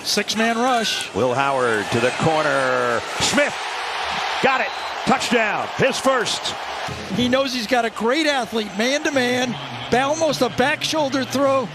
Six-man rush. Will Howard to the corner. Smith got it. Touchdown. His first. He knows he's got a great athlete, man-to-man, almost a back shoulder throw.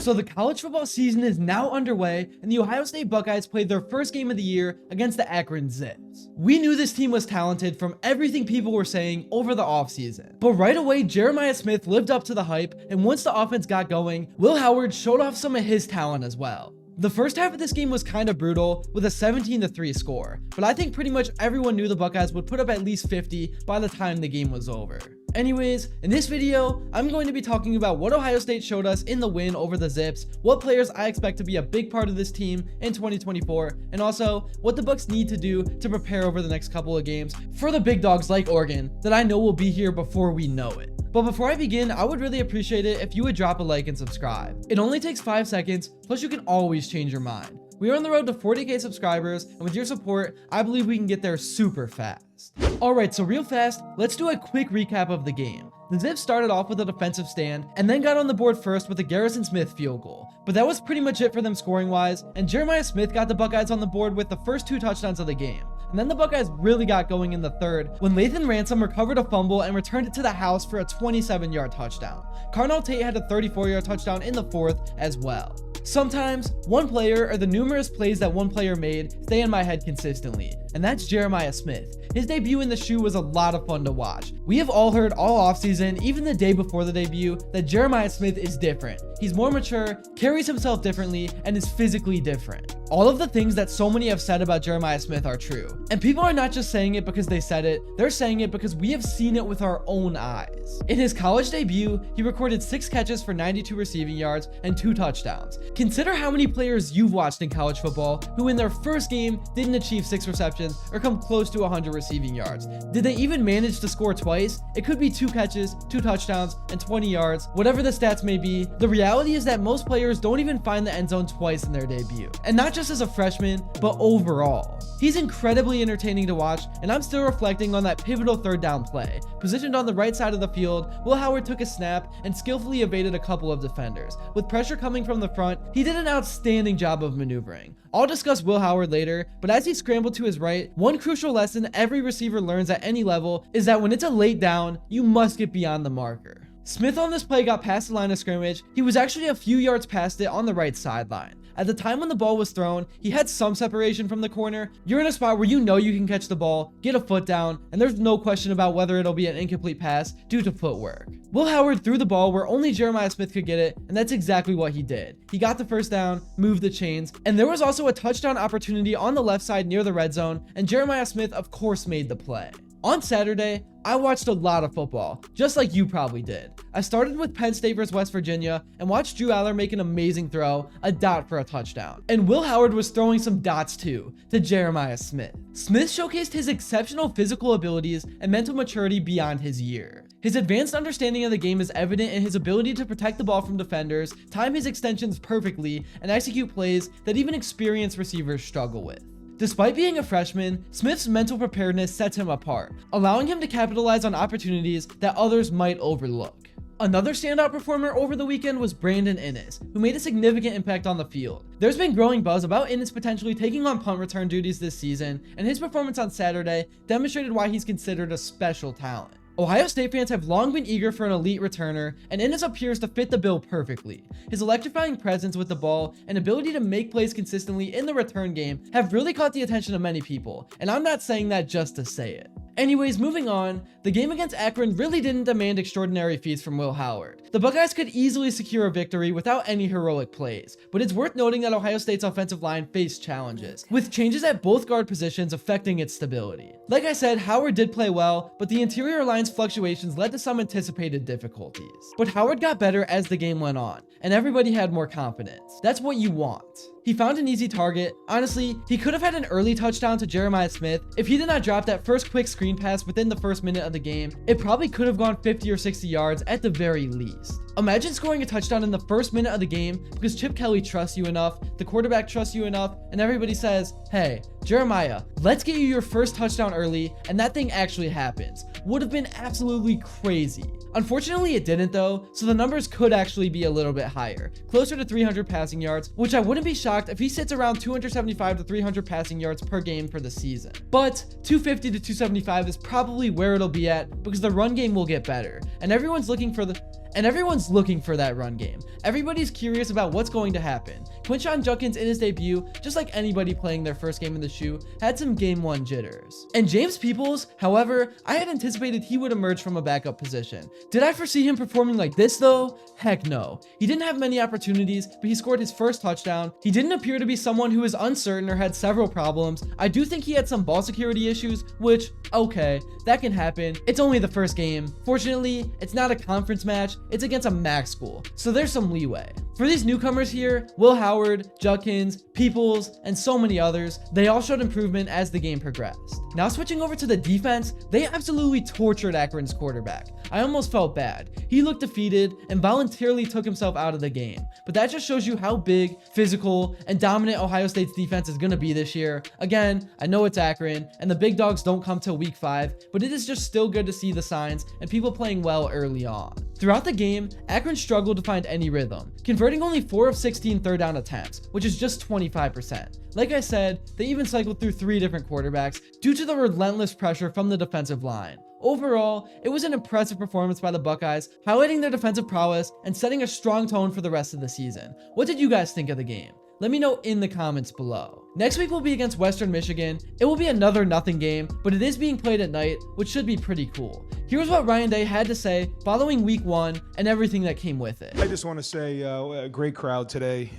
So the college football season is now underway, and the Ohio State Buckeyes played their first game of the year against the Akron Zips. We knew this team was talented from everything people were saying over the offseason. But right away, Jeramiah Smith lived up to the hype, and once the offense got going, Will Howard showed off some of his talent as well. The first half of this game was kind of brutal with a 17-3 score, but I think pretty much everyone knew the Buckeyes would put up at least 50 by the time the game was over. Anyways, in this video, I'm going to be talking about what Ohio State showed us in the win over the Zips, what players I expect to be a big part of this team in 2024, and also what the Bucs need to do to prepare over the next couple of games for the big dogs like Oregon that I know will be here before we know it. But before I begin, I would really appreciate it if you would drop a like and subscribe. It only takes 5 seconds, plus you can always change your mind. We are on the road to 40k subscribers, and with your support, I believe we can get there super fast. Alright, so real fast, let's do a quick recap of the game. The Zips started off with a defensive stand, and then got on the board first with a Garrison Smith field goal. But that was pretty much it for them scoring-wise, and Jeramiah Smith got the Buckeyes on the board with the first 2 touchdowns of the game. And then the Buckeyes really got going in the third, when Lathan Ransom recovered a fumble and returned it to the house for a 27-yard touchdown. Carnell Tate had a 34-yard touchdown in the fourth as well. Sometimes, one player or the numerous plays that one player made stay in my head consistently, and that's Jeramiah Smith. His debut in the shoe was a lot of fun to watch. We have all heard all offseason, even the day before the debut, that Jeramiah Smith is different. He's more mature, carries himself differently, and is physically different. All of the things that so many have said about Jeramiah Smith are true. And people are not just saying it because they said it, they're saying it because we have seen it with our own eyes. In his college debut, he recorded 6 catches for 92 receiving yards and 2 touchdowns. Consider how many players you've watched in college football who in their first game didn't achieve 6 receptions or come close to 100 receiving yards. Did they even manage to score twice? It could be 2 catches, 2 touchdowns, and 20 yards, whatever the stats may be. The reality is that most players don't even find the end zone twice in their debut. And not just as a freshman, but overall. He's incredibly entertaining to watch, and I'm still reflecting on that pivotal third down play. Positioned on the right side of the field, Will Howard took a snap and skillfully evaded a couple of defenders. With pressure coming from the front, he did an outstanding job of maneuvering. I'll discuss Will Howard later, but as he scrambled to his right, one crucial lesson every receiver learns at any level is that when it's a late down, you must get beyond the marker. Smith on this play got past the line of scrimmage. He was actually a few yards past it on the right sideline. At the time when the ball was thrown, he had some separation from the corner. You're in a spot where you know you can catch the ball, get a foot down, and there's no question about whether it'll be an incomplete pass due to footwork. Will Howard threw the ball where only Jeramiah Smith could get it, and that's exactly what he did. He got the first down, moved the chains, and there was also a touchdown opportunity on the left side near the red zone, and Jeramiah Smith of course made the play. On Saturday, I watched a lot of football, just like you probably did. I started with Penn State vs West Virginia and watched Drew Aller make an amazing throw, a dot for a touchdown. And Will Howard was throwing some dots too, to Jeramiah Smith. Smith showcased his exceptional physical abilities and mental maturity beyond his year. His advanced understanding of the game is evident in his ability to protect the ball from defenders, time his extensions perfectly, and execute plays that even experienced receivers struggle with. Despite being a freshman, Smith's mental preparedness sets him apart, allowing him to capitalize on opportunities that others might overlook. Another standout performer over the weekend was Brandon Inniss, who made a significant impact on the field. There's been growing buzz about Inniss potentially taking on punt return duties this season, and his performance on Saturday demonstrated why he's considered a special talent. Ohio State fans have long been eager for an elite returner, and Inniss appears to fit the bill perfectly. His electrifying presence with the ball and ability to make plays consistently in the return game have really caught the attention of many people, and I'm not saying that just to say it. Anyways, moving on, the game against Akron really didn't demand extraordinary feats from Will Howard. The Buckeyes could easily secure a victory without any heroic plays, but it's worth noting that Ohio State's offensive line faced challenges, with changes at both guard positions affecting its stability. Like I said, Howard did play well, but the interior line's fluctuations led to some anticipated difficulties. But Howard got better as the game went on, and everybody had more confidence. That's what you want. He found an easy target. Honestly, he could have had an early touchdown to Jeramiah Smith if he did not drop that first quick screen pass within the first minute of the game. It probably could have gone 50 or 60 yards at the very least. Imagine scoring a touchdown in the first minute of the game because Chip Kelly trusts you enough, the quarterback trusts you enough, and everybody says, hey, Jeramiah, let's get you your first touchdown early, and that thing actually happens. Would have been absolutely crazy. Unfortunately, it didn't though, so the numbers could actually be a little bit higher, closer to 300 passing yards, which I wouldn't be shocked if he sits around 275 to 300 passing yards per game for the season. But 250 to 275 is probably where it'll be at because the run game will get better, and everyone's looking for that run game. Everybody's curious about what's going to happen. Quinshon Judkins in his debut, just like anybody playing their first game in the shoe, had some game one jitters. And James Peoples, however, I had anticipated he would emerge from a backup position. Did I foresee him performing like this though? Heck no. He didn't have many opportunities, but he scored his first touchdown. He didn't appear to be someone who was uncertain or had several problems. I do think he had some ball security issues, which, okay, that can happen. It's only the first game. Fortunately, it's not a conference match, it's against a MAC school, so there's some leeway. For these newcomers here, Will Howard, Judkins, Peoples, and so many others, they all showed improvement as the game progressed. Now switching over to the defense, they absolutely tortured Akron's quarterback. I almost felt bad. He looked defeated and voluntarily took himself out of the game. But that just shows you how big, physical, and dominant Ohio State's defense is going to be this year. Again, I know it's Akron, and the big dogs don't come till week 5, but it is just still good to see the signs and people playing well early on. Throughout the game, Akron struggled to find any rhythm, converting only 4 of 16 third down attempts, which is just 25%. Like I said, they even cycled through 3 different quarterbacks due to the relentless pressure from the defensive line. Overall, it was an impressive performance by the Buckeyes, highlighting their defensive prowess and setting a strong tone for the rest of the season. What did you guys think of the game? Let me know in the comments below. Next week will be against Western Michigan. It will be another nothing game, but it is being played at night, which should be pretty cool. Here's what Ryan Day had to say following week 1 and everything that came with it. I just want to say a great crowd today.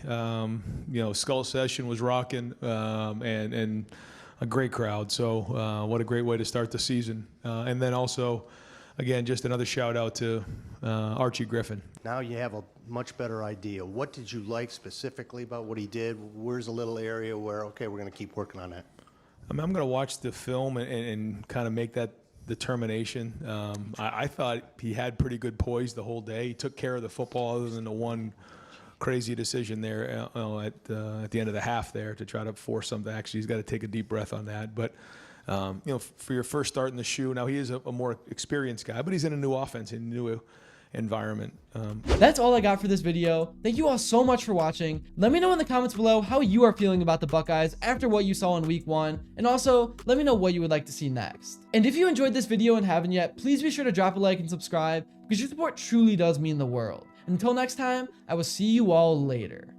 Skull Session was rocking and a great crowd. So what a great way to start the season. And then also, again, just another shout out to Archie Griffin. Now you have a much better idea. What did you like specifically about what he did? Where's a little area where, okay, we're going to keep working on that? I'm going to watch the film and kind of make that determination. I thought he had pretty good poise the whole day. He took care of the football other than the one crazy decision there at the end of the half there to try to force something. Actually, he's got to take a deep breath on that. But for your first start in the shoe, now he is a more experienced guy, but he's in a new offense, in a new environment. That's all I got for this video. Thank you all so much for watching. Let me know in the comments below how you are feeling about the Buckeyes after what you saw in week 1, and also let me know what you would like to see next. And if you enjoyed this video and haven't yet, please be sure to drop a like and subscribe because your support truly does mean the world. Until next time, I will see you all later.